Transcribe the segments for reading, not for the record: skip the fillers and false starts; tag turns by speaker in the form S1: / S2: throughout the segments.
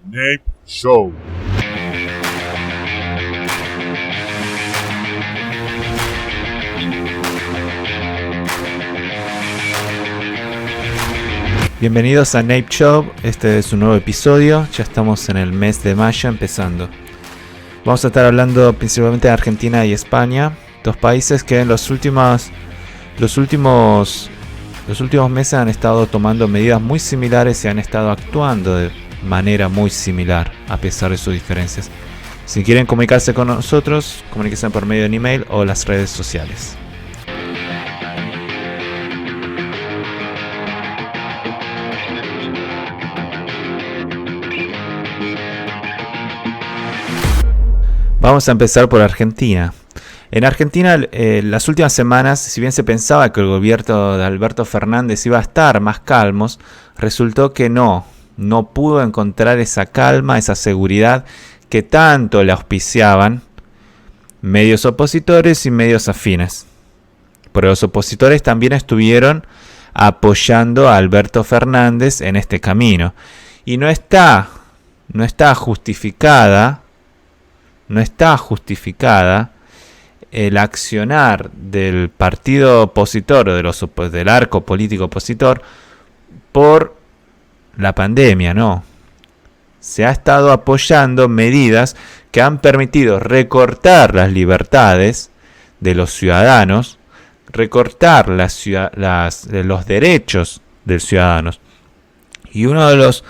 S1: Nape Show.
S2: Bienvenidos a Nape Show, este es un nuevo episodio, ya estamos en el mes de mayo empezando. Vamos a estar hablando principalmente de Argentina y España, dos países que en los últimos meses han estado tomando medidas muy similares y han estado actuando de manera muy similar a pesar de sus diferencias. Si quieren comunicarse con nosotros, comuníquense por medio de un email o las redes sociales. Vamos a empezar por Argentina. En Argentina, las últimas semanas, si bien se pensaba que el gobierno de Alberto Fernández iba a estar más calmos, resultó que no pudo encontrar esa calma, esa seguridad que tanto le auspiciaban medios opositores y medios afines. Pero los opositores también estuvieron apoyando a Alberto Fernández en este camino. Y no está justificada el accionar del partido opositor o del arco político opositor por la pandemia, no. Se ha estado apoyando medidas que han permitido recortar las libertades de los ciudadanos, recortar los derechos de los ciudadanos. Y uno de los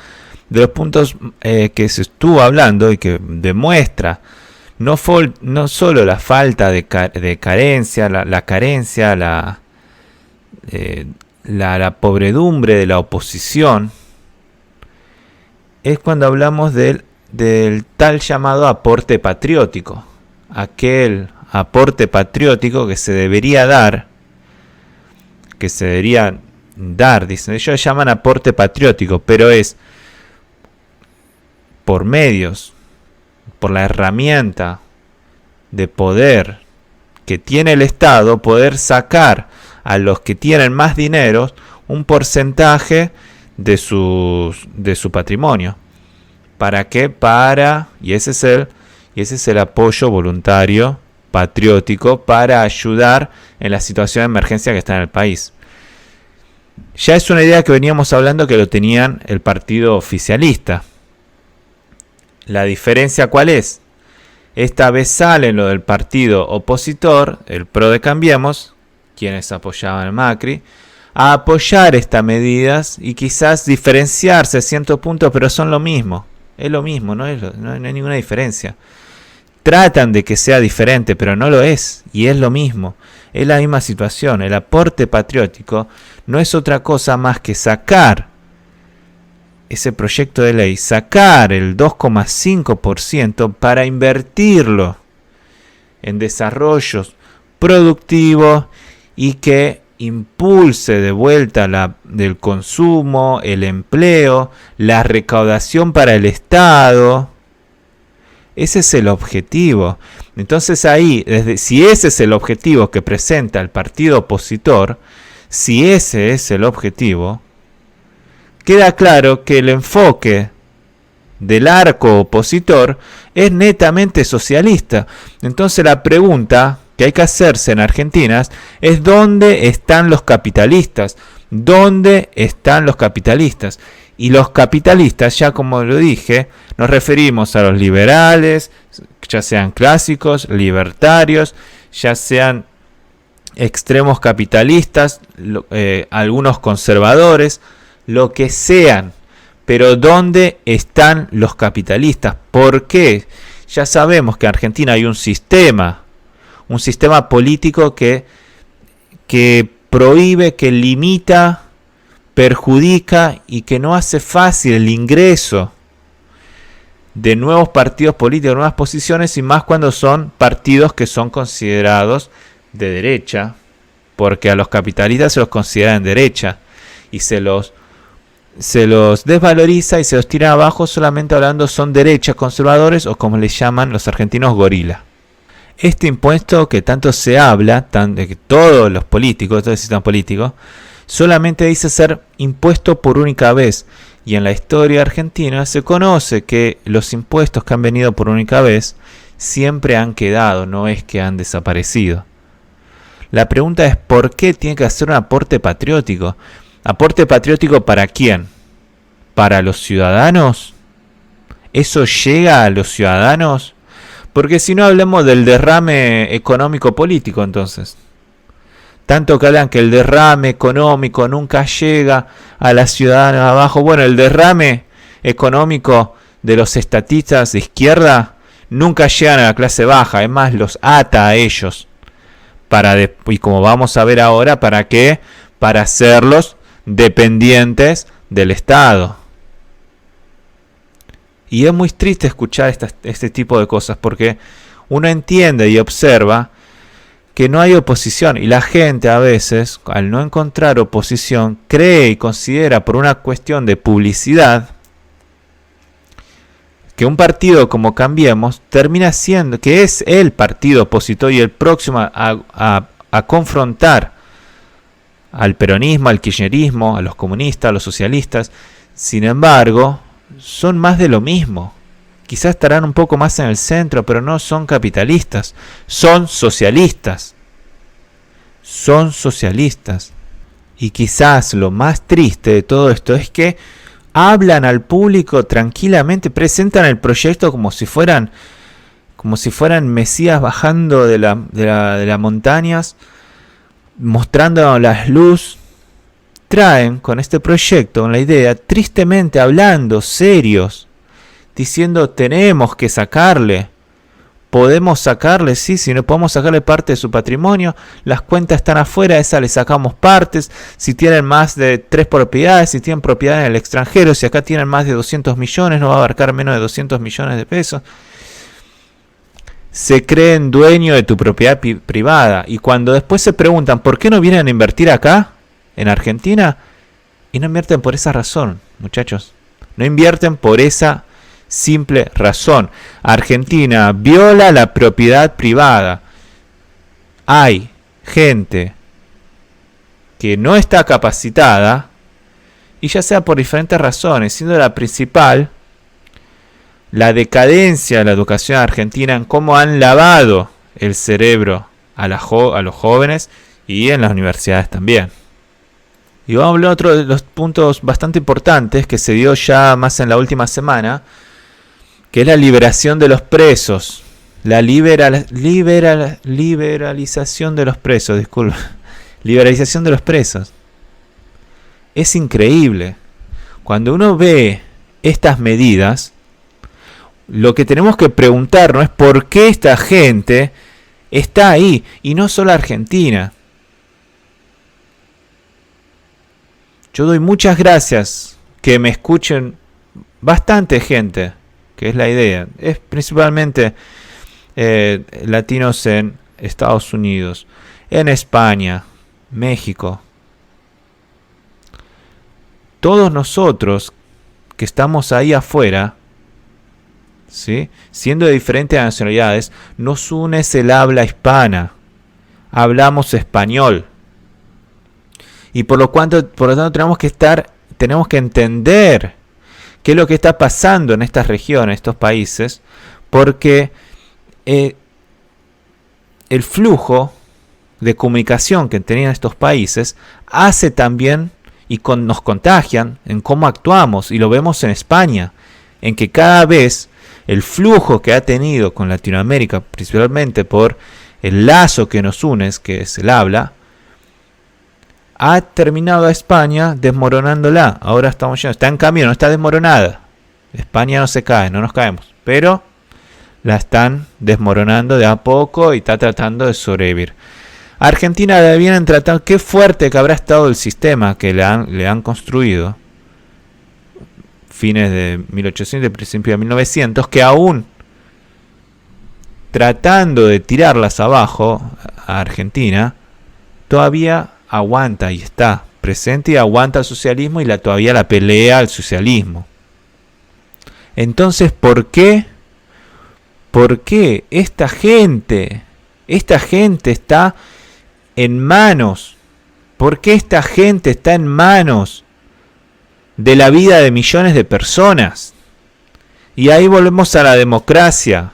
S2: puntos que se estuvo hablando y que demuestra no solo la falta de carencia, la pobredumbre de la oposición, es cuando hablamos del tal llamado aporte patriótico. Aquel aporte patriótico que se debería dar, dicen, ellos llaman aporte patriótico, pero es por la herramienta de poder que tiene el Estado, poder sacar a los que tienen más dinero un porcentaje de su patrimonio. ¿Para qué? Y ese es el apoyo voluntario patriótico para ayudar en la situación de emergencia que está en el país. Ya es una idea que veníamos hablando que lo tenían el partido oficialista. La diferencia ¿cuál es? Esta vez sale lo del partido opositor, el PRO de Cambiemos, quienes apoyaban a Macri, a apoyar estas medidas y quizás diferenciarse a ciertos puntos, pero son lo mismo. Es lo mismo, no hay ninguna diferencia. Tratan de que sea diferente, pero no lo es, y es lo mismo. Es la misma situación. El aporte patriótico no es otra cosa más que sacar ese proyecto de ley, sacar el 2,5% para invertirlo en desarrollos productivos y que impulse de vuelta del consumo, el empleo, la recaudación para el Estado. Ese es el objetivo. Entonces ahí, si ese es el objetivo que presenta el partido opositor, si ese es el objetivo, queda claro que el enfoque del arco opositor es netamente socialista. Entonces la pregunta que hay que hacerse en Argentina es ¿dónde están los capitalistas? ¿Dónde están los capitalistas? Y los capitalistas, ya como lo dije, nos referimos a los liberales, ya sean clásicos, libertarios, ya sean extremos capitalistas, algunos conservadores, lo que sean. Pero ¿dónde están los capitalistas? ¿Por qué? Ya sabemos que en Argentina hay un sistema político que prohíbe, que limita, perjudica y que no hace fácil el ingreso de nuevos partidos políticos, nuevas posiciones, y más cuando son partidos que son considerados de derecha, porque a los capitalistas se los considera de derecha y se los desvaloriza y se los tira abajo solamente hablando son derechas, conservadores o como les llaman los argentinos, gorila. Este impuesto que tanto se habla, de que todos los políticos, todo el sistema político, solamente dice ser impuesto por única vez. y en la historia argentina se conoce que los impuestos que han venido por única vez siempre han quedado, no es que han desaparecido. La pregunta es ¿por qué tiene que hacer un aporte patriótico? ¿Aporte patriótico para quién? ¿Para los ciudadanos? ¿Eso llega a los ciudadanos? Porque si no, hablemos del derrame económico político entonces. Tanto que hablan que el derrame económico nunca llega a la ciudadana abajo. Bueno, el derrame económico de los estatistas de izquierda nunca llegan a la clase baja. Es más, los ata a ellos. Y como vamos a ver ahora, ¿para qué? Para hacerlos dependientes del Estado. Y es muy triste escuchar este tipo de cosas porque uno entiende y observa que no hay oposición y la gente a veces, al no encontrar oposición, cree y considera por una cuestión de publicidad que un partido como Cambiemos termina siendo, que es el partido opositor y el próximo a confrontar al peronismo, al kirchnerismo, a los comunistas, a los socialistas. Sin embargo, son más de lo mismo. Quizás estarán un poco más en el centro, pero no son capitalistas, son socialistas. Son socialistas. Y quizás lo más triste de todo esto es que hablan al público tranquilamente, presentan el proyecto como si fueran mesías bajando de las montañas, mostrando las luz. Traen con este proyecto, con la idea, tristemente hablando, serios, diciendo tenemos que sacarle, podemos sacarle, sí, si no podemos sacarle parte de su patrimonio, las cuentas están afuera, esa le sacamos partes, si tienen más de 3 propiedades, si tienen propiedad en el extranjero, si acá tienen más de 200 millones, no va a abarcar menos de 200 millones de pesos. Se creen dueño de tu propiedad privada y cuando después se preguntan ¿por qué no vienen a invertir acá, en Argentina? Y no invierten por esa razón, muchachos. No invierten por esa simple razón. Argentina viola la propiedad privada. Hay gente que no está capacitada y ya sea por diferentes razones, siendo la principal la decadencia de la educación argentina en cómo han lavado el cerebro a los jóvenes y en las universidades también. Y vamos a hablar de otro de los puntos bastante importantes que se dio ya más en la última semana, que es la liberación de los presos. La liberalización de los presos, disculpa. Liberalización de los presos. Es increíble. Cuando uno ve estas medidas, lo que tenemos que preguntarnos es por qué esta gente está ahí, y no solo Argentina. Yo doy muchas gracias que me escuchen bastante gente, que es la idea. Es principalmente latinos en Estados Unidos, en España, México. Todos nosotros que estamos ahí afuera, ¿sí?, siendo de diferentes nacionalidades, nos une el habla hispana. Hablamos español. Y por lo tanto tenemos que entender qué es lo que está pasando en estas regiones, estos países, porque el flujo de comunicación que tenían estos países hace también y nos contagian en cómo actuamos, y lo vemos en España, en que cada vez el flujo que ha tenido con Latinoamérica, principalmente por el lazo que nos une, que es el habla, ha terminado a España desmoronándola. Ahora estamos yendo, está en camino, no está desmoronada. España no se cae, no nos caemos, pero la están desmoronando de a poco y está tratando de sobrevivir. Argentina la vienen tratando, qué fuerte que habrá estado el sistema que le han construido, fines de 1800, principio de 1900, que aún tratando de tirarlas abajo a Argentina, todavía aguanta y está presente y aguanta el socialismo y todavía la pelea al socialismo. Entonces, ¿por qué esta gente está en manos? ¿Por qué esta gente está en manos de la vida de millones de personas. Y ahí volvemos a la democracia.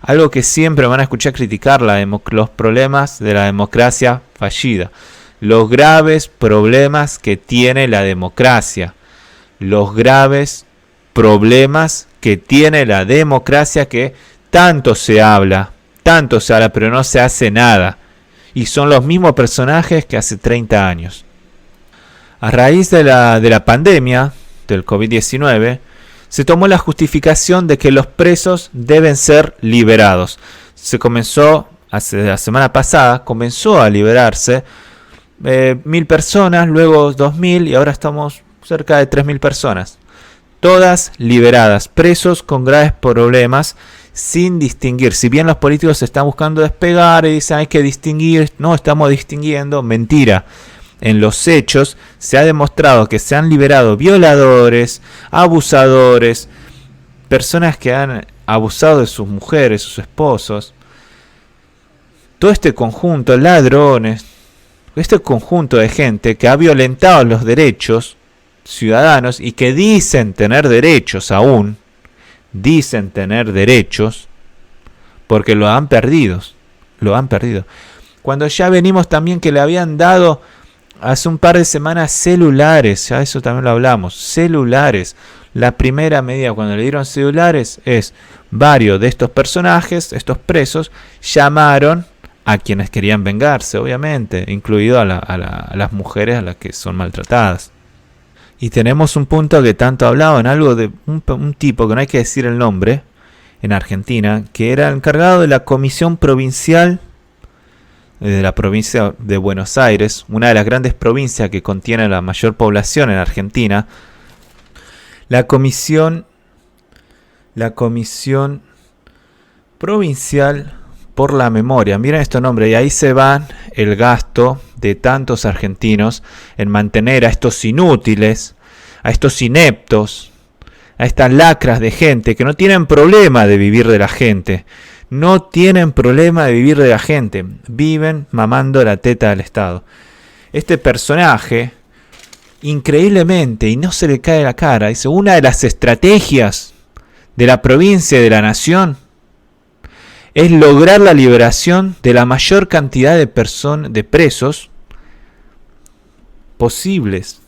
S2: Algo que siempre van a escuchar criticar, los problemas de la democracia fallida. Los graves problemas que tiene la democracia. Los graves problemas que tiene la democracia, que tanto se habla, pero no se hace nada. Y son los mismos personajes que hace 30 años. A raíz de la pandemia del COVID-19, se tomó la justificación de que los presos deben ser liberados. Se comenzó, la semana pasada, comenzó a liberarse 1.000 personas, luego 2.000 y ahora estamos cerca de 3.000 personas. Todas liberadas, presos con graves problemas, sin distinguir. Si bien los políticos se están buscando despegar y dicen hay que distinguir, no estamos distinguiendo, mentira. En los hechos se ha demostrado que se han liberado violadores, abusadores, personas que han abusado de sus mujeres, sus esposos. Todo este conjunto, ladrones, este conjunto de gente que ha violentado los derechos ciudadanos y que dicen tener derechos aún, dicen tener derechos, porque lo han perdido. Cuando ya venimos también que le habían dado hace un par de semanas celulares, ya eso también lo hablamos, celulares. La primera medida cuando le dieron celulares es varios de estos personajes, estos presos, llamaron a quienes querían vengarse, obviamente, incluido a las mujeres a las que son maltratadas. Y tenemos un punto que tanto hablaba en algo de un tipo que no hay que decir el nombre, en Argentina, que era encargado de la Comisión Provincial de la provincia de Buenos Aires, una de las grandes provincias que contiene la mayor población en Argentina. La comisión provincial por la memoria. Miren estos nombres, y ahí se van el gasto de tantos argentinos en mantener a estos inútiles, a estos ineptos, a estas lacras de gente que no tienen problema de vivir de la gente. No tienen problema de vivir de la gente. Viven mamando la teta del Estado. Este personaje, increíblemente, y no se le cae la cara, dice, una de las estrategias de la provincia y de la nación es lograr la liberación de la mayor cantidad de presos posibles.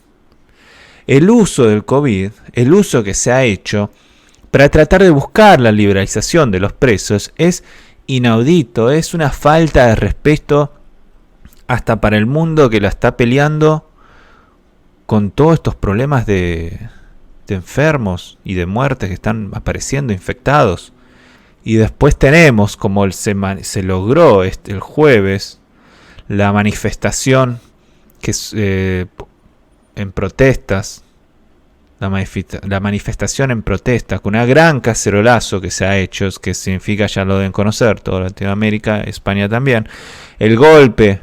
S2: El uso del COVID, el uso que se ha hecho para tratar de buscar la liberalización de los presos es inaudito, es una falta de respeto hasta para el mundo que la está peleando con todos estos problemas de enfermos y de muertes que están apareciendo infectados. Y después tenemos, como se logró el jueves, la manifestación que en protestas, la manifestación en protesta, con una gran cacerolazo que se ha hecho, que significa, ya lo deben conocer, toda Latinoamérica, España también, el golpe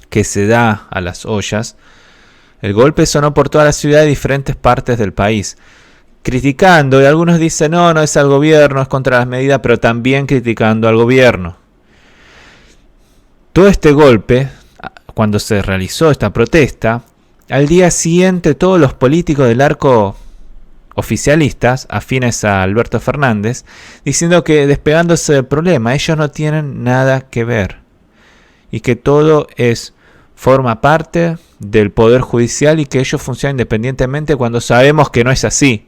S2: que se da a las ollas. El golpe sonó por toda la ciudad de diferentes partes del país, criticando, y algunos dicen no es al gobierno, es contra las medidas, pero también criticando al gobierno. Todo este golpe, cuando se realizó esta protesta, al día siguiente todos los políticos del arco oficialistas, afines a Alberto Fernández, diciendo que despegándose del problema, ellos no tienen nada que ver y que todo forma parte del Poder Judicial y que ellos funcionan independientemente, cuando sabemos que no es así.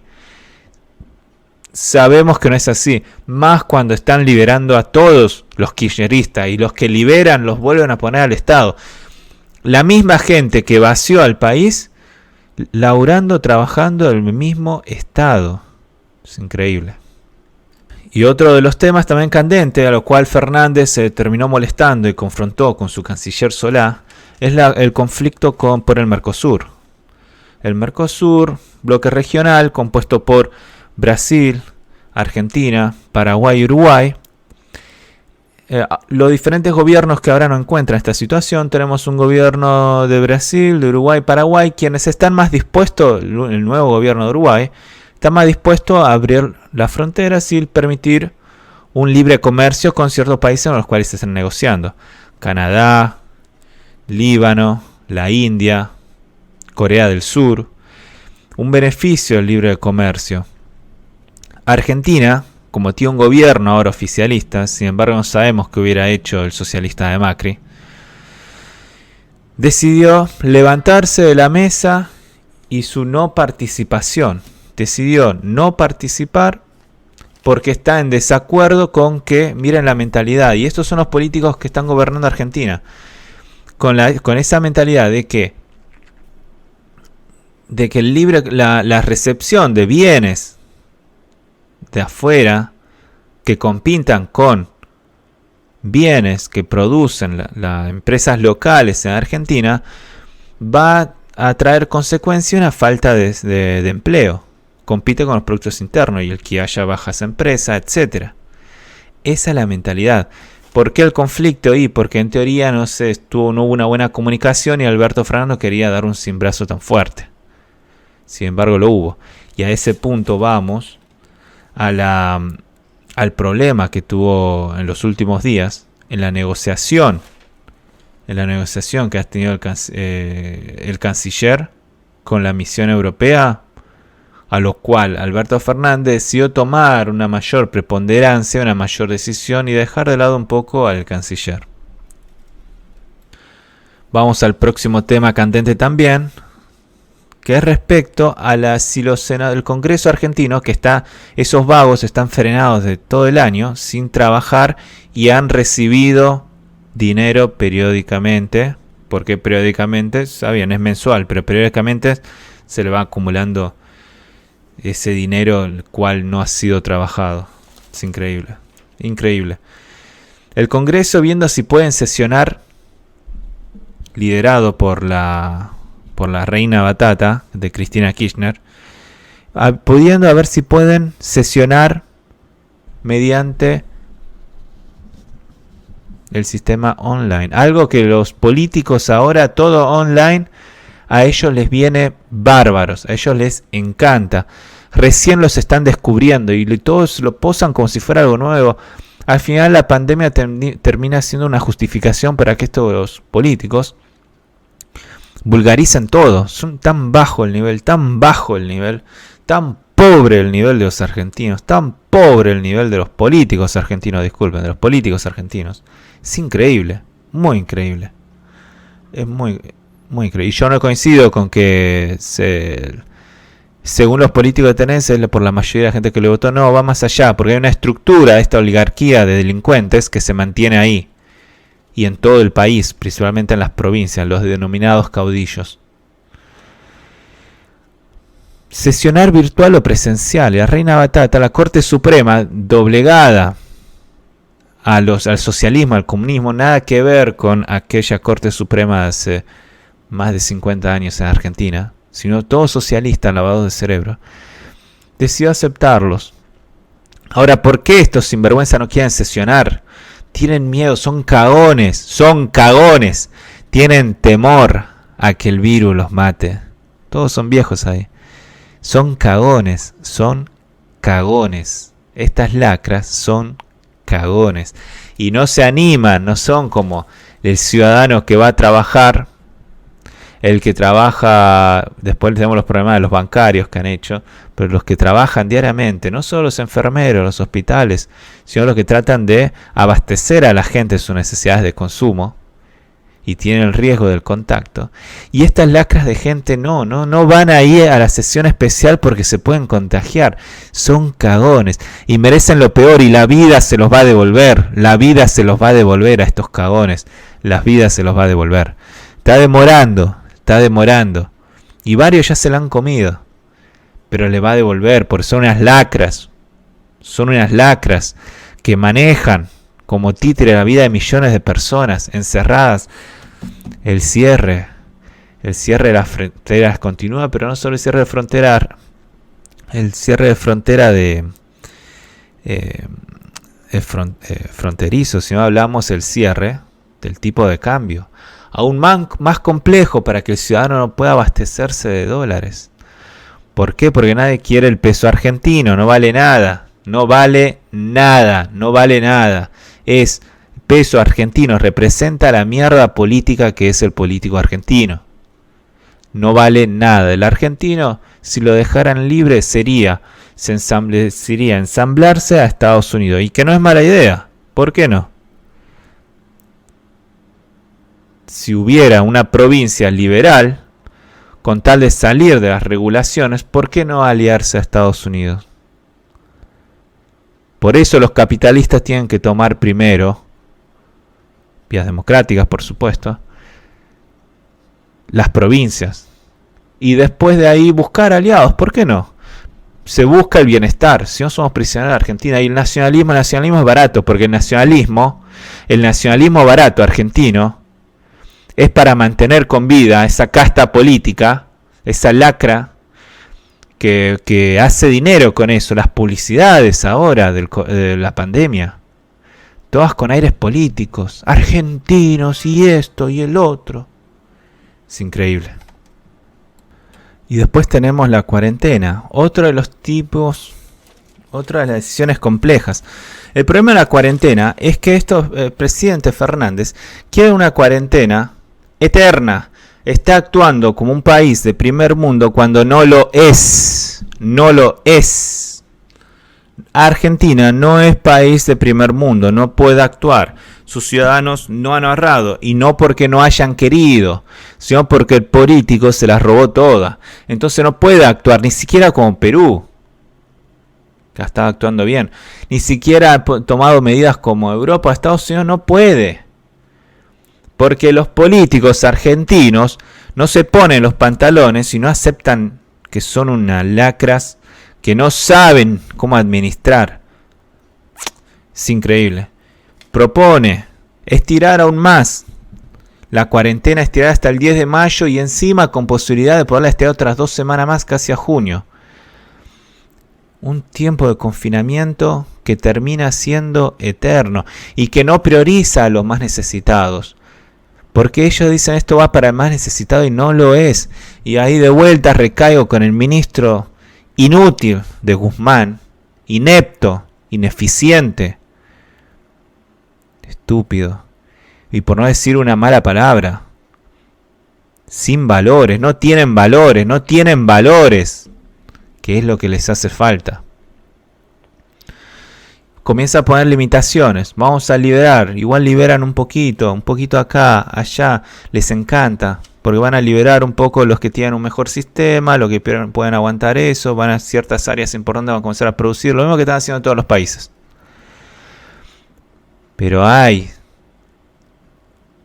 S2: Sabemos que no es así, más cuando están liberando a todos los kirchneristas, y los que liberan los vuelven a poner al Estado. La misma gente que vació al país, laburando, trabajando en el mismo Estado. Es increíble. Y otro de los temas también candente, a lo cual Fernández se terminó molestando y confrontó con su canciller Solá, es el conflicto por el Mercosur. El Mercosur, bloque regional compuesto por Brasil, Argentina, Paraguay y Uruguay. Los diferentes gobiernos que ahora no encuentran esta situación, tenemos un gobierno de Brasil, de Uruguay, Paraguay, quienes están más dispuestos, el nuevo gobierno de Uruguay, está más dispuesto a abrir las fronteras y permitir un libre comercio con ciertos países con los cuales se están negociando. Canadá, Líbano, la India, Corea del Sur. un beneficio del libre comercio. Argentina, como tiene un gobierno ahora oficialista, sin embargo no sabemos qué hubiera hecho el socialista de Macri, decidió levantarse de la mesa y su no participación. Decidió no participar porque está en desacuerdo con que, miren la mentalidad, y estos son los políticos que están gobernando Argentina, con esa mentalidad de que la recepción de bienes de afuera que compitan con bienes que producen las empresas locales en Argentina va a traer consecuencia una falta de empleo. Compite con los productos internos y el que haya bajas empresas, etcétera. Esa es la mentalidad. ¿Por qué el conflicto ahí? Porque en teoría no hubo una buena comunicación y Alberto Fernández no quería dar un cimbrazo tan fuerte. Sin embargo lo hubo. Y a ese punto vamos al problema que tuvo en los últimos días en la negociación que ha tenido el canciller con la misión europea, a lo cual Alberto Fernández decidió tomar una mayor preponderancia, una mayor decisión y dejar de lado un poco al canciller. Vamos al próximo tema candente también, que es respecto a del Congreso argentino, que esos vagos están frenados de todo el año sin trabajar y han recibido dinero periódicamente, porque periódicamente, sabían, es mensual, pero periódicamente se le va acumulando ese dinero el cual no ha sido trabajado. Es increíble, increíble. El Congreso, viendo si pueden sesionar, liderado por la reina Batata de Cristina Kirchner, pudiendo a ver si pueden sesionar mediante el sistema online. Algo que los políticos ahora, todo online, a ellos les viene bárbaros, a ellos les encanta. Recién los están descubriendo y todos lo posan como si fuera algo nuevo. Al final la pandemia termina siendo una justificación para que estos políticos vulgarizan todo. Son tan bajo el nivel, tan pobre el nivel de los argentinos, tan pobre el nivel de los políticos argentinos, disculpen, de los políticos argentinos. Es increíble, muy increíble. Es muy increíble. Y yo no coincido con que según los políticos de tenencia, por la mayoría de la gente que le votó, no, va más allá, porque hay una estructura, esta oligarquía de delincuentes que se mantiene ahí. Y en todo el país, principalmente en las provincias, los denominados caudillos. Sesionar virtual o presencial. La reina Batata, la Corte Suprema, doblegada al socialismo, al comunismo, nada que ver con aquella Corte Suprema de hace más de 50 años en Argentina, sino todo socialista, lavado de cerebro, decidió aceptarlos. Ahora, ¿por qué estos sinvergüenza no quieren sesionar? Tienen miedo, son cagones, tienen temor a que el virus los mate. Todos son viejos ahí. Son cagones. Estas lacras son cagones. Y no se animan, no son como el ciudadano que va a trabajar, el que trabaja, después tenemos los problemas de los bancarios que han hecho, pero los que trabajan diariamente, no solo los enfermeros, los hospitales, sino los que tratan de abastecer a la gente de sus necesidades de consumo y tienen el riesgo del contacto. Y estas lacras de gente no van ahí a la sesión especial porque se pueden contagiar. Son cagones y merecen lo peor y la vida se los va a devolver. La vida se los va a devolver a estos cagones. La vida se los va a devolver. Está demorando. Y varios ya se la han comido. Pero le va a devolver porque son unas lacras. Son unas lacras que manejan como títere la vida de millones de personas encerradas. El cierre de las fronteras continúa, pero no solo el cierre de frontera, fronterizo, sino hablamos del cierre del tipo de cambio, aún más complejo para que el ciudadano no pueda abastecerse de dólares. ¿Por qué? Porque nadie quiere el peso argentino, no vale nada. Es peso argentino, representa la mierda política que es el político argentino. No vale nada. El argentino si lo dejaran libre, sería ensamblarse a Estados Unidos. Y que no es mala idea. ¿Por qué no? Si hubiera una provincia liberal, con tal de salir de las regulaciones, ¿por qué no aliarse a Estados Unidos? Por eso los capitalistas tienen que tomar primero, vías democráticas por supuesto, las provincias. Y después de ahí buscar aliados. ¿Por qué no? Se busca el bienestar. Si no somos prisioneros de Argentina. Y el nacionalismo es barato. Porque el nacionalismo barato argentino, es para mantener con vida esa casta política, esa lacra que hace dinero con eso. Las publicidades ahora de la pandemia. Todas con aires políticos. Argentinos y esto y el otro. Es increíble. Y después tenemos la cuarentena. Otro de los tipos, otra de las decisiones complejas. El problema de la cuarentena es que el presidente Fernández quiere una cuarentena eterna. Está actuando como un país de primer mundo cuando no lo es. No lo es. Argentina no es país de primer mundo, no puede actuar. Sus ciudadanos no han ahorrado, y no porque no hayan querido, sino porque el político se las robó todas. Entonces no puede actuar, ni siquiera como Perú, que estaba actuando bien, ni siquiera ha tomado medidas como Europa, Estados Unidos no puede. Porque los políticos argentinos no se ponen los pantalones y no aceptan que son unas lacras que no saben cómo administrar. Es increíble. Propone estirar aún más la cuarentena, estirar hasta el 10 de mayo y encima con posibilidad de poderla estirar otras 2 semanas más, casi a junio. Un tiempo de confinamiento que termina siendo eterno y que no prioriza a los más necesitados. Porque ellos dicen esto va para el más necesitado y no lo es. Y ahí de vuelta recaigo con el ministro inútil de Guzmán, inepto, ineficiente, estúpido, y por no decir una mala palabra, sin valores, no tienen valores, que es lo que les hace falta. Comienza a poner limitaciones, vamos a liberar, igual liberan un poquito acá, allá, les encanta, porque van a liberar un poco los que tienen un mejor sistema, los que pueden aguantar eso, van a ciertas áreas importantes, van a comenzar a producir, lo mismo que están haciendo todos los países. Pero hay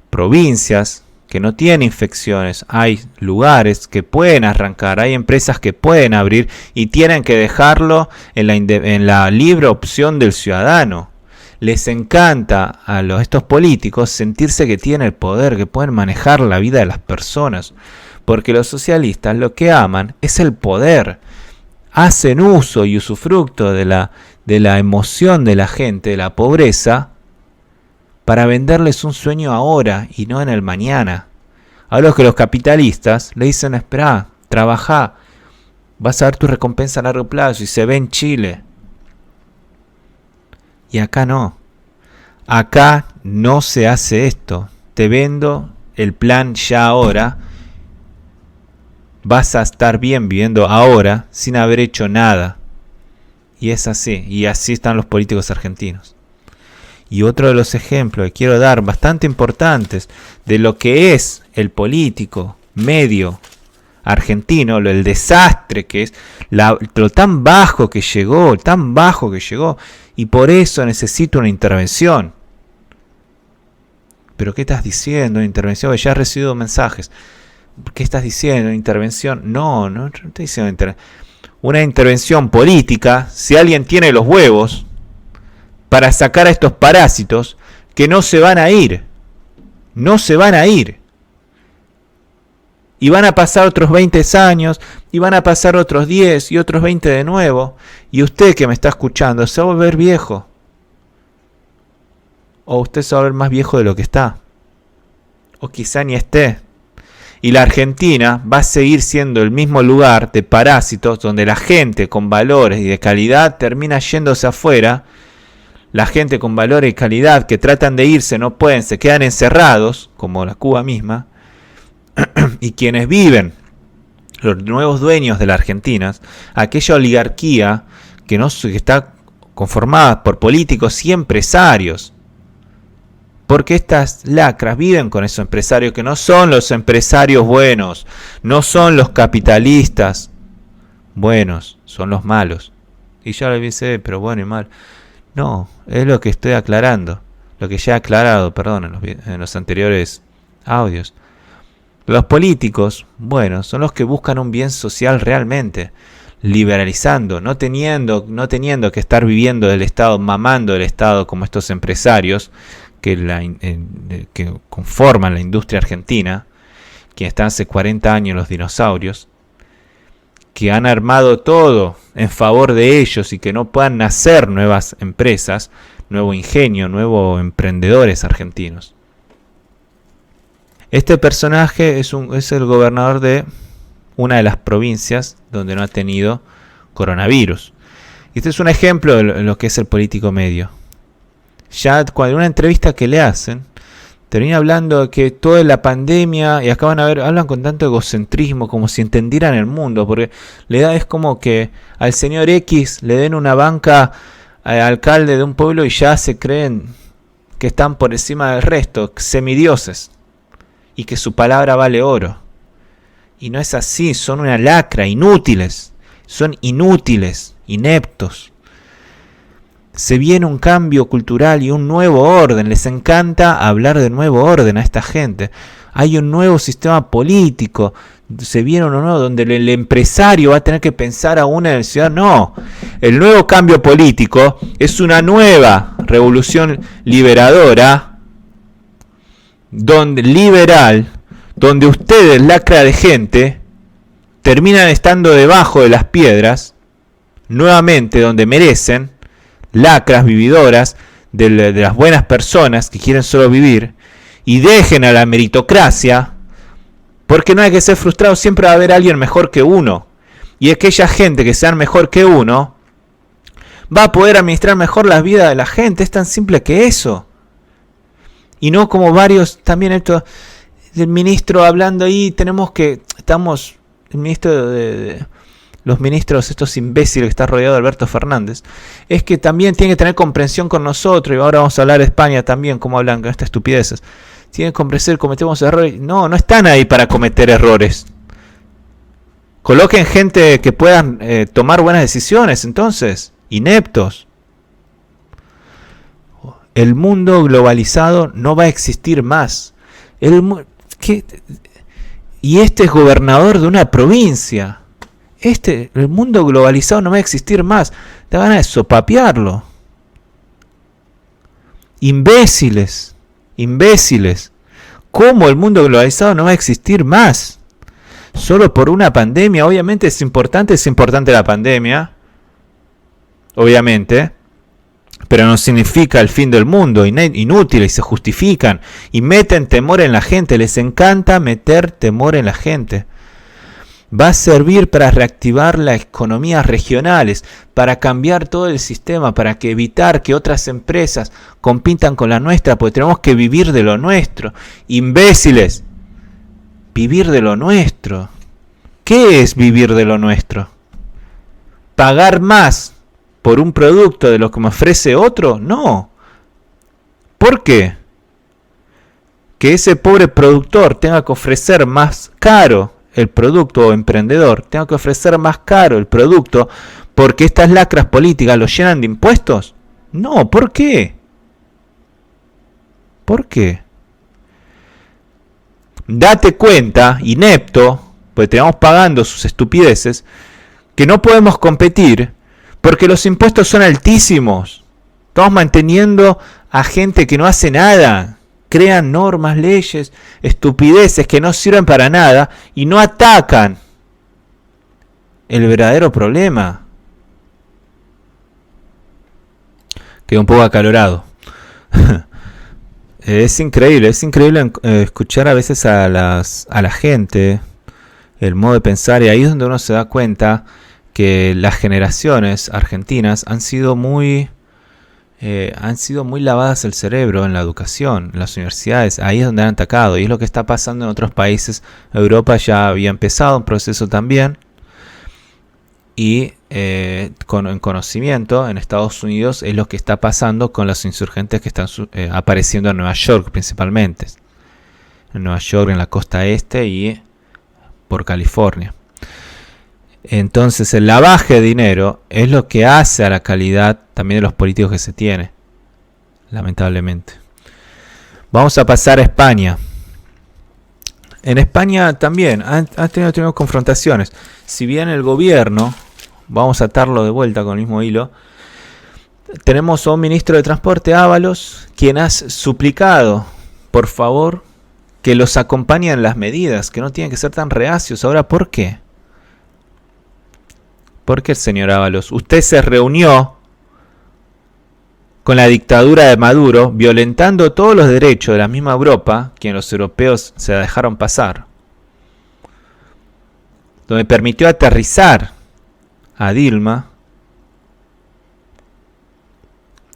S2: provincias que no tienen infecciones, hay lugares que pueden arrancar, hay empresas que pueden abrir y tienen que dejarlo en la libre opción del ciudadano. Les encanta a estos políticos sentirse que tienen el poder, que pueden manejar la vida de las personas, porque los socialistas lo que aman es el poder. Hacen uso y usufructo de la emoción de la gente, de la pobreza, para venderles un sueño ahora y no en el mañana. A los que los capitalistas le dicen, espera, trabajá, vas a ver tu recompensa a largo plazo, y se ve en Chile. Y acá no. Acá no se hace esto. Te vendo el plan ya ahora. Vas a estar bien viviendo ahora sin haber hecho nada. Y es así. Y así están los políticos argentinos. Y otro de los ejemplos que quiero dar, bastante importantes, de lo que es el político medio argentino, el desastre que es, lo tan bajo que llegó, y por eso necesito una intervención. ¿Pero qué estás diciendo? Intervención, ya he recibido mensajes. ¿Qué estás diciendo? ¿Intervención? No estoy diciendo una intervención política. Si alguien tiene los huevos para sacar a estos parásitos que no se van a ir. Y van a pasar otros 20 años, y van a pasar otros 10 y otros 20 de nuevo. Y usted que me está escuchando se va a volver viejo. O usted se va a volver más viejo de lo que está. O quizá ni esté. Y la Argentina va a seguir siendo el mismo lugar de parásitos donde la gente con valores y de calidad termina yéndose afuera. La gente con valores y calidad que tratan de irse, no pueden, se quedan encerrados, como la Cuba misma. Y quienes viven los nuevos dueños de la Argentina, aquella oligarquía que está conformada por políticos y empresarios. Porque estas lacras viven con esos empresarios que no son los empresarios buenos, no son los capitalistas buenos, son los malos. Y yo le dice, pero bueno y mal. No, es lo que estoy aclarando, lo que ya he aclarado, perdón, en los anteriores audios. Los políticos, bueno, son los que buscan un bien social realmente, liberalizando, no teniendo que estar viviendo del Estado, mamando del Estado como estos empresarios que conforman la industria argentina, que están hace 40 años los dinosaurios, que han armado todo en favor de ellos y que no puedan nacer nuevas empresas, nuevo ingenio, nuevos emprendedores argentinos. Este personaje es el gobernador de una de las provincias donde no ha tenido coronavirus. Y este es un ejemplo de lo que es el político medio. Ya cuando en una entrevista que le hacen, termina hablando de que toda la pandemia, y acá hablan con tanto egocentrismo, como si entendieran el mundo, porque es como que al señor X le den una banca al alcalde de un pueblo y ya se creen que están por encima del resto, semidioses, y que su palabra vale oro. Y no es así, son una lacra, inútiles, ineptos. Se viene un cambio cultural y un nuevo orden. Les encanta hablar de nuevo orden a esta gente. Hay un nuevo sistema político. Se viene uno nuevo donde el empresario va a tener que pensar aún en el ciudadano. No, el nuevo cambio político es una nueva revolución liberadora, donde ustedes, lacra de gente, terminan estando debajo de las piedras, nuevamente donde merecen, lacras vividoras de las buenas personas que quieren solo vivir, y dejen a la meritocracia, porque no hay que ser frustrado, siempre va a haber alguien mejor que uno, y aquella gente que sean mejor que uno va a poder administrar mejor la vida de la gente. Es tan simple que eso. Y no como varios, también esto, el ministro hablando ahí, el ministro de los ministros, estos imbéciles que está rodeado de Alberto Fernández, es que también tiene que tener comprensión con nosotros, y ahora vamos a hablar de España también, como hablan con estas estupideces. Tienen que comprender, cometemos errores. No están ahí para cometer errores. Coloquen gente que puedan tomar buenas decisiones, entonces, ineptos. El mundo globalizado no va a existir más. Y este es gobernador de una provincia. El mundo globalizado no va a existir más. Te van a sopapearlo. Imbéciles. ¿Cómo el mundo globalizado no va a existir más? Solo por una pandemia. Obviamente es importante la pandemia. Obviamente. Pero no significa el fin del mundo. Inútiles, y se justifican. Y meten temor en la gente. Les encanta meter temor en la gente. Va a servir para reactivar las economías regionales, para cambiar todo el sistema, para evitar que otras empresas compitan con la nuestra, porque tenemos que vivir de lo nuestro. Imbéciles, vivir de lo nuestro. ¿Qué es vivir de lo nuestro? ¿Pagar más por un producto de lo que me ofrece otro? No. ¿Por qué? Que ese pobre productor tenga que ofrecer más caro el producto, o emprendedor tenga que ofrecer más caro el producto porque estas lacras políticas lo llenan de impuestos. No, ¿por qué? ¿Por qué? Date cuenta, inepto, porque te vamos pagando sus estupideces, que no podemos competir porque los impuestos son altísimos. Estamos manteniendo a gente que no hace nada. Crean normas, leyes, estupideces que no sirven para nada y no atacan el verdadero problema. Quedé un poco acalorado. Es increíble escuchar a veces a la gente, el modo de pensar, y ahí es donde uno se da cuenta que las generaciones argentinas han sido muy han sido muy lavadas el cerebro en la educación, en las universidades. Ahí es donde han atacado y es lo que está pasando en otros países. Europa ya había empezado un proceso también y en conocimiento en Estados Unidos es lo que está pasando con los insurgentes que están apareciendo en Nueva York principalmente. En Nueva York, en la costa este y por California. Entonces el lavaje de dinero es lo que hace a la calidad también de los políticos que se tiene, lamentablemente. Vamos a pasar a España. En España también han tenido confrontaciones. Si bien el gobierno, vamos a atarlo de vuelta con el mismo hilo, tenemos a un ministro de Transporte, Ábalos, quien ha suplicado, por favor, que los acompañen las medidas, que no tienen que ser tan reacios. Ahora, ¿por qué? ¿Por qué, señor Ábalos? Usted se reunió con la dictadura de Maduro, violentando todos los derechos de la misma Europa, que los europeos se dejaron pasar, donde permitió aterrizar a Dilma,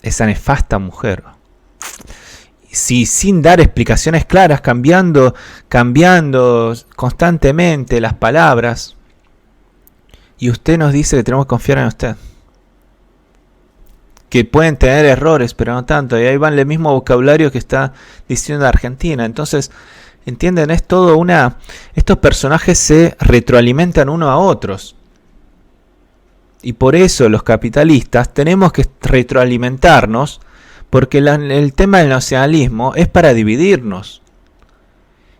S2: esa nefasta mujer. Sí, sin dar explicaciones claras, cambiando constantemente las palabras. Y usted nos dice que tenemos que confiar en usted. Que pueden tener errores, pero no tanto. Y ahí van el mismo vocabulario que está diciendo Argentina. Entonces, ¿entienden? Es todo una... Estos personajes se retroalimentan uno a otros. Y por eso los capitalistas tenemos que retroalimentarnos, porque el tema del nacionalismo es para dividirnos.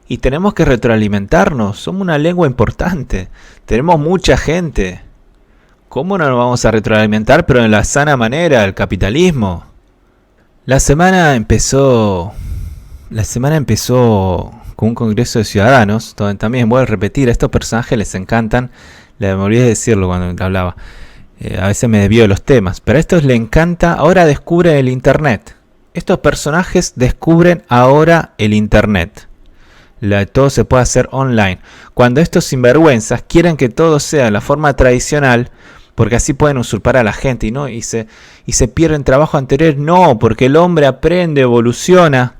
S2: Y tenemos que retroalimentarnos. Somos una lengua importante. Tenemos mucha gente. ¿Cómo no nos vamos a retroalimentar, pero en la sana manera, el capitalismo? La semana empezó con un congreso de ciudadanos, donde también voy a repetir, a estos personajes les encantan, me olvidé de decirlo cuando hablaba, a veces me desvío de los temas, pero a estos les encanta, ahora descubren el internet. Estos personajes descubren ahora el internet. Todo se puede hacer online. Cuando estos sinvergüenzas quieren que todo sea de la forma tradicional, porque así pueden usurpar a la gente y se pierden trabajo anterior. No, porque el hombre aprende, evoluciona.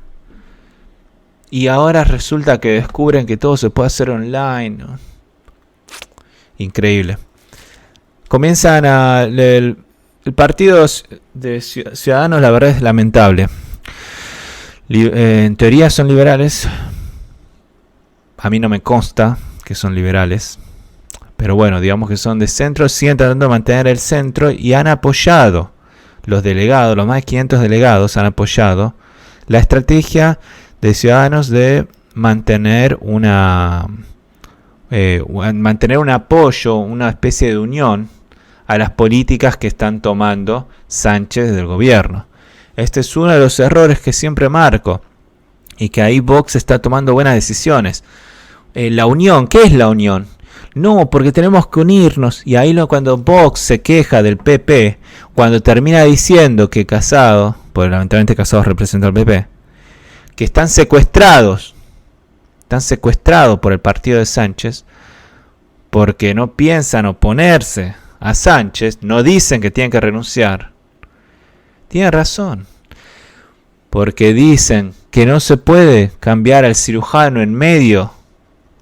S2: Y ahora resulta que descubren que todo se puede hacer online, ¿no? Increíble. Comienzan el partido de Ciudadanos, la verdad es lamentable. En teoría son liberales. A mí no me consta que son liberales. Pero bueno, digamos que son de centro, siguen tratando de mantener el centro y han apoyado, los delegados, los más de 500 delegados han apoyado la estrategia de Ciudadanos de mantener un apoyo, una especie de unión a las políticas que están tomando Sánchez del gobierno. Este es uno de los errores que siempre marco y que ahí Vox está tomando buenas decisiones. La unión, ¿qué es la unión? No, porque tenemos que unirnos. Y ahí cuando Vox se queja del PP, cuando termina diciendo que Casado, porque lamentablemente Casado representa al PP, que están secuestrados por el partido de Sánchez, porque no piensan oponerse a Sánchez, no dicen que tienen que renunciar. Tienen razón, porque dicen que no se puede cambiar al cirujano en medio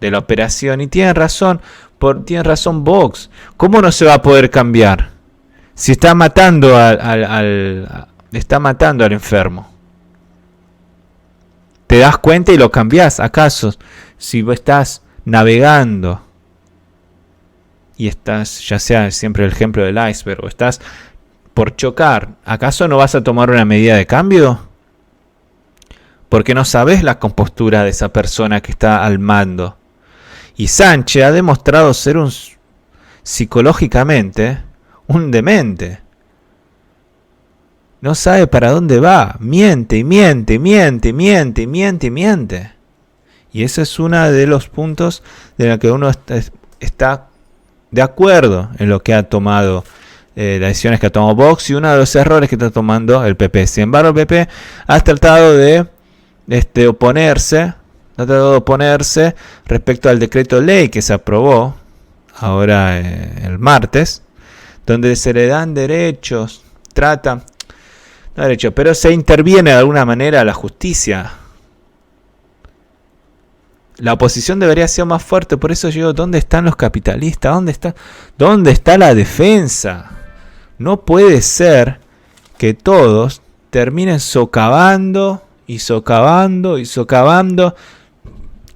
S2: de la operación, y tiene razón Vox. ¿Cómo no se va a poder cambiar si está matando al enfermo? ¿Te das cuenta y lo cambiás? ¿Acaso si estás navegando y estás, ya sea siempre el ejemplo del iceberg, o estás por chocar, ¿acaso no vas a tomar una medida de cambio? Porque no sabes la compostura de esa persona que está al mando. Y Sánchez ha demostrado ser psicológicamente un demente. No sabe para dónde va. Miente. Y ese es uno de los puntos de los que uno está de acuerdo en lo que ha tomado, las decisiones que ha tomado Vox, y uno de los errores que está tomando el PP. Sin embargo, el PP ha tratado de oponerse respecto al decreto ley que se aprobó ahora el martes, donde se le dan derechos, derecho, pero se interviene de alguna manera la justicia. La oposición debería ser más fuerte, por eso yo digo, ¿dónde están los capitalistas? ¿Dónde está la defensa? No puede ser que todos terminen socavando y socavando y socavando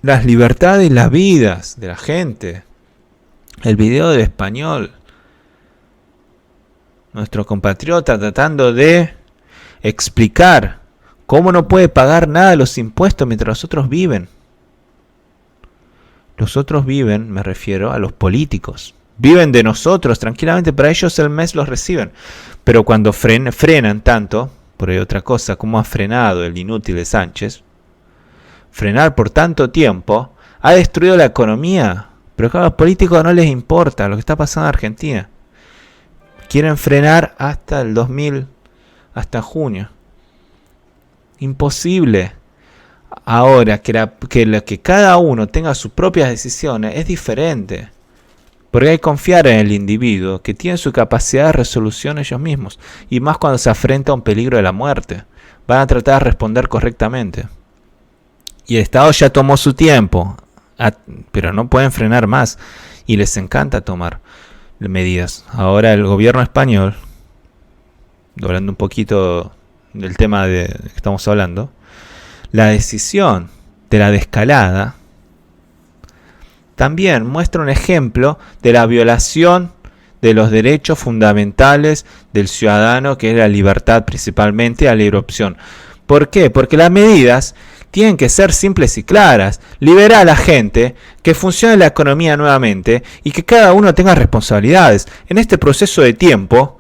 S2: las libertades y las vidas de la gente. El video del español, nuestro compatriota tratando de explicar cómo no puede pagar nada de los impuestos mientras los otros viven. Los otros viven, me refiero a los políticos. Viven de nosotros tranquilamente, para ellos el mes los reciben. Pero cuando frenan tanto, por ahí otra cosa, como ha frenado el inútil de Sánchez, frenar por tanto tiempo, ha destruido la economía. Pero claro, a los políticos no les importa lo que está pasando en Argentina. Quieren frenar hasta el 2000, hasta junio. Imposible. Ahora que cada uno tenga sus propias decisiones es diferente. Porque hay que confiar en el individuo, que tiene su capacidad de resolución ellos mismos. Y más cuando se afrenta a un peligro de la muerte. Van a tratar de responder correctamente. Y el Estado ya tomó su tiempo, pero no pueden frenar más. Y les encanta tomar medidas. Ahora el gobierno español, hablando un poquito del tema de que estamos hablando, la decisión de la desescalada también muestra un ejemplo de la violación de los derechos fundamentales del ciudadano, que es la libertad principalmente, a la libre opción. ¿Por qué? Porque las medidas tienen que ser simples y claras. Liberar a la gente, que funcione la economía nuevamente y que cada uno tenga responsabilidades. En este proceso de tiempo,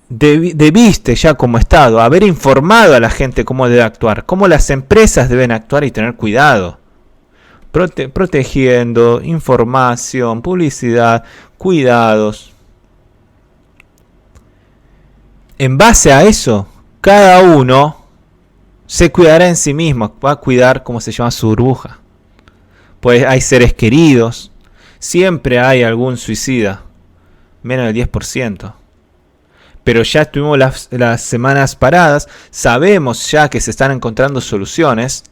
S2: debiste ya como Estado haber informado a la gente cómo debe actuar, cómo las empresas deben actuar y tener cuidado. Protegiendo, información, publicidad, cuidados. En base a eso, cada uno se cuidará en sí mismo, va a cuidar cómo se llama su burbuja. Pues hay seres queridos, siempre hay algún suicida, menos del 10%. Pero ya estuvimos las semanas paradas, sabemos ya que se están encontrando soluciones.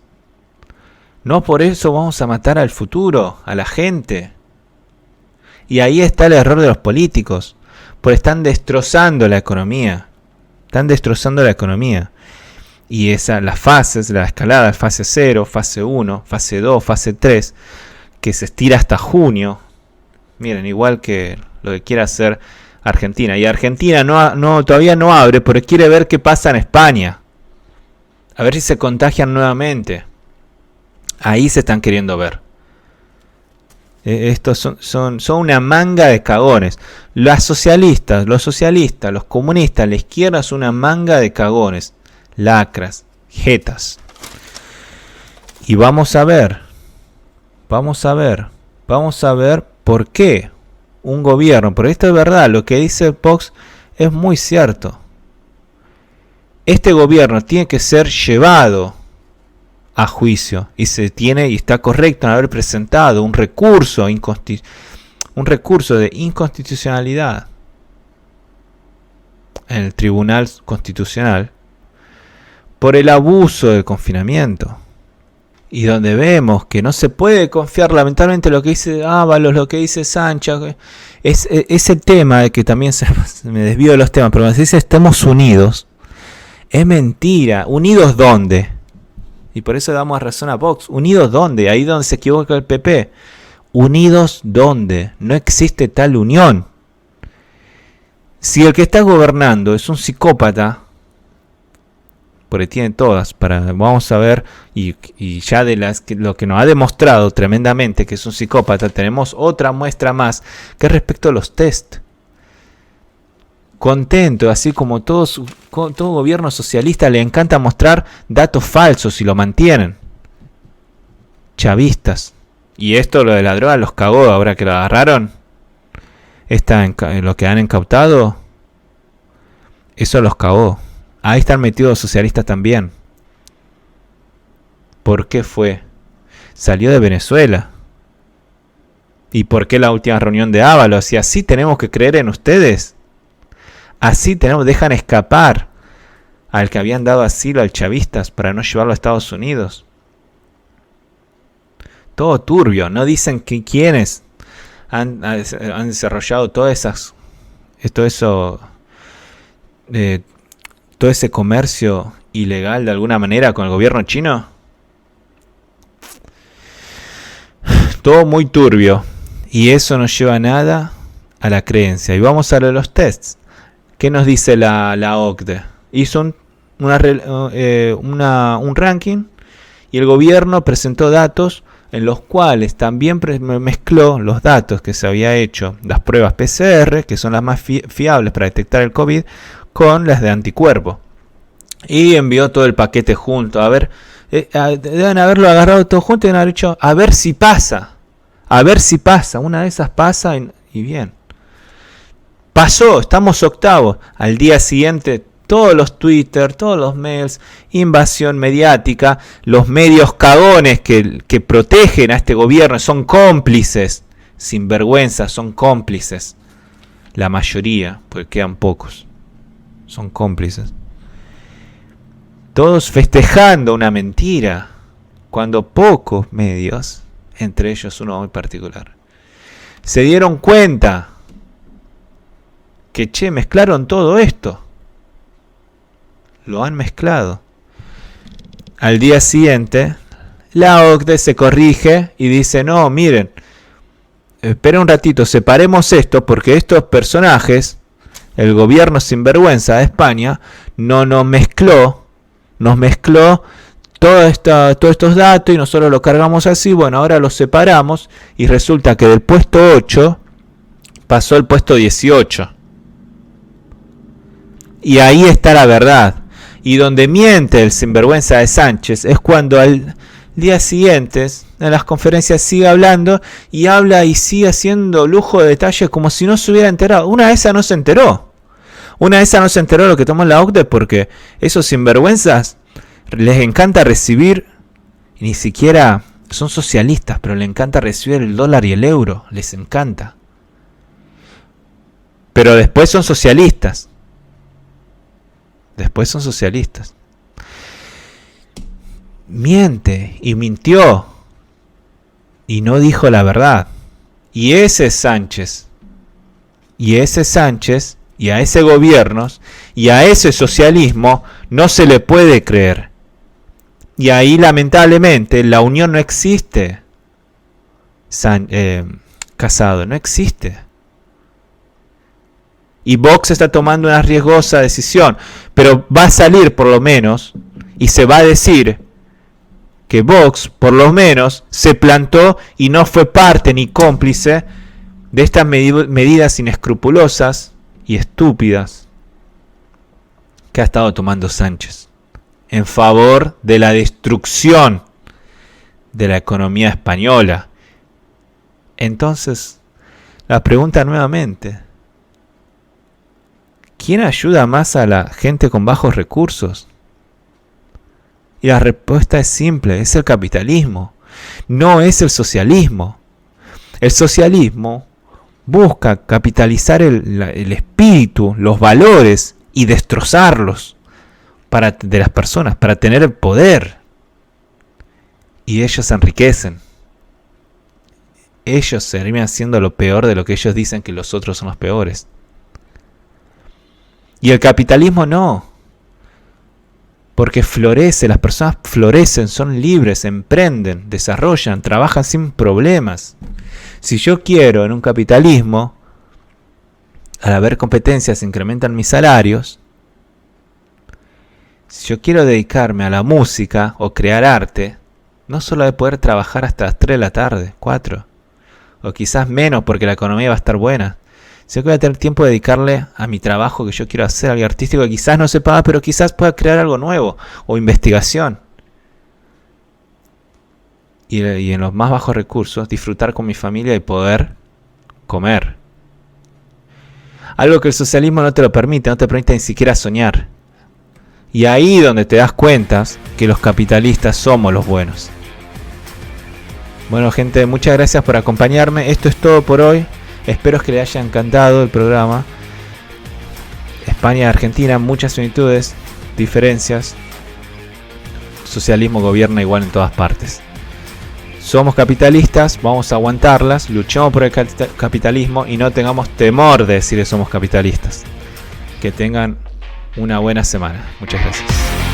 S2: No por eso vamos a matar al futuro, a la gente. Y ahí está el error de los políticos, porque están destrozando la economía. Están destrozando la economía. Y las fases, la escalada, fase 0, fase 1, fase 2, fase 3, que se estira hasta junio. Miren, igual que lo que quiere hacer Argentina. Y Argentina todavía no abre porque quiere ver qué pasa en España. A ver si se contagian nuevamente. Ahí se están queriendo ver. Estos son una manga de cagones. Los socialistas, los comunistas, la izquierda es una manga de cagones. Lacras, jetas. Y vamos a ver por qué un gobierno, porque esto es verdad, lo que dice Vox es muy cierto. Este gobierno tiene que ser llevado a juicio y está correcto en haber presentado un recurso de inconstitucionalidad en el Tribunal Constitucional por el abuso del confinamiento. Y donde vemos que no se puede confiar, lamentablemente, lo que dice Ábalos, lo que dice Sánchez, es ese tema de que también me desvío de los temas, pero cuando se dice estemos unidos, es mentira. ¿Unidos dónde? Y por eso damos razón a Vox. ¿Unidos dónde? Ahí donde se equivoca el PP. ¿Unidos dónde? No existe tal unión. Si el que está gobernando es un psicópata, porque tiene todas, vamos a ver, y ya lo que nos ha demostrado tremendamente que es un psicópata, tenemos otra muestra más, que es respecto a los test. Contento, así como todo gobierno socialista le encanta mostrar datos falsos y lo mantienen. Chavistas. Y esto, lo de la droga, los cagó ahora que lo agarraron. Lo que han incautado, eso los cagó. Ahí están metidos los socialistas también. ¿Por qué fue? Salió de Venezuela. ¿Y por qué la última reunión de Ábalos? Y así tenemos que creer en ustedes. Así dejan escapar al que habían dado asilo al chavistas para no llevarlo a Estados Unidos. Todo turbio. No dicen que quiénes han desarrollado todo ese comercio ilegal de alguna manera con el gobierno chino. Todo muy turbio. Y eso no lleva nada a la creencia. Y vamos a los tests. ¿Qué nos dice la OCDE? Hizo un ranking y el gobierno presentó datos en los cuales también mezcló los datos que se había hecho, las pruebas PCR, que son las más fiables para detectar el COVID, con las de anticuerpos. Y envió todo el paquete junto. A ver, deben haberlo agarrado todo junto y deben haber dicho, a ver si pasa. A ver si pasa. Una de esas pasa y bien. Pasó, estamos octavos. Al día siguiente, todos los Twitter, todos los mails, invasión mediática, los medios cagones que protegen a este gobierno son cómplices. Sinvergüenza, son cómplices. La mayoría, porque quedan pocos. Son cómplices. Todos festejando una mentira, cuando pocos medios, entre ellos uno muy particular, se dieron cuenta que mezclaron todo esto. Lo han mezclado. Al día siguiente, la OCDE se corrige y dice, no, miren, esperen un ratito, separemos esto porque estos personajes, el gobierno sinvergüenza de España, nos mezcló todos estos datos y nosotros lo cargamos así. Bueno, ahora los separamos y resulta que del puesto 8 pasó al puesto 18. Y ahí está la verdad. Y donde miente el sinvergüenza de Sánchez es cuando al día siguiente en las conferencias sigue hablando y habla y sigue haciendo lujo de detalles como si no se hubiera enterado. Una de esas no se enteró. Una de esas no se enteró de lo que tomó la OCDE porque esos sinvergüenzas les encanta recibir, ni siquiera son socialistas, pero les encanta recibir el dólar y el euro. Les encanta. Pero después son socialistas. Después son socialistas. Miente y mintió. Y no dijo la verdad. Y ese es Sánchez. Y ese Sánchez, y a ese gobierno, y a ese socialismo, no se le puede creer. Y ahí lamentablemente la unión no existe. Casado, no existe. Y Vox está tomando una riesgosa decisión, pero va a salir por lo menos y se va a decir que Vox por lo menos se plantó y no fue parte ni cómplice de estas medidas inescrupulosas y estúpidas que ha estado tomando Sánchez en favor de la destrucción de la economía española. Entonces, la pregunta nuevamente: ¿quién ayuda más a la gente con bajos recursos? Y la respuesta es simple, es el capitalismo, no es el socialismo. El socialismo busca capitalizar el espíritu, los valores y destrozarlos de las personas para tener el poder. Y ellos se enriquecen. Ellos se terminan haciendo lo peor de lo que ellos dicen que los otros son los peores. Y el capitalismo no. Porque florece, las personas florecen, son libres, emprenden, desarrollan, trabajan sin problemas. Si yo quiero en un capitalismo, al haber competencias se incrementan mis salarios. Si yo quiero dedicarme a la música o crear arte, no solo de poder trabajar hasta las 3 de la tarde, 4, o quizás menos porque la economía va a estar buena, sino que voy a tener tiempo de dedicarle a mi trabajo que yo quiero hacer, algo artístico que quizás no se paga, pero quizás pueda crear algo nuevo, o investigación. Y en los más bajos recursos, disfrutar con mi familia y poder comer. Algo que el socialismo no te lo permite, no te permite ni siquiera soñar. Y ahí donde te das cuenta que los capitalistas somos los buenos. Bueno, gente, muchas gracias por acompañarme. Esto es todo por hoy. Espero que les haya encantado el programa. España y Argentina, muchas similitudes. diferencias. El socialismo gobierna igual en todas partes. Somos capitalistas, vamos a aguantarlas, luchemos por el capitalismo y no tengamos temor de decir que somos capitalistas. Que tengan una buena semana. Muchas gracias.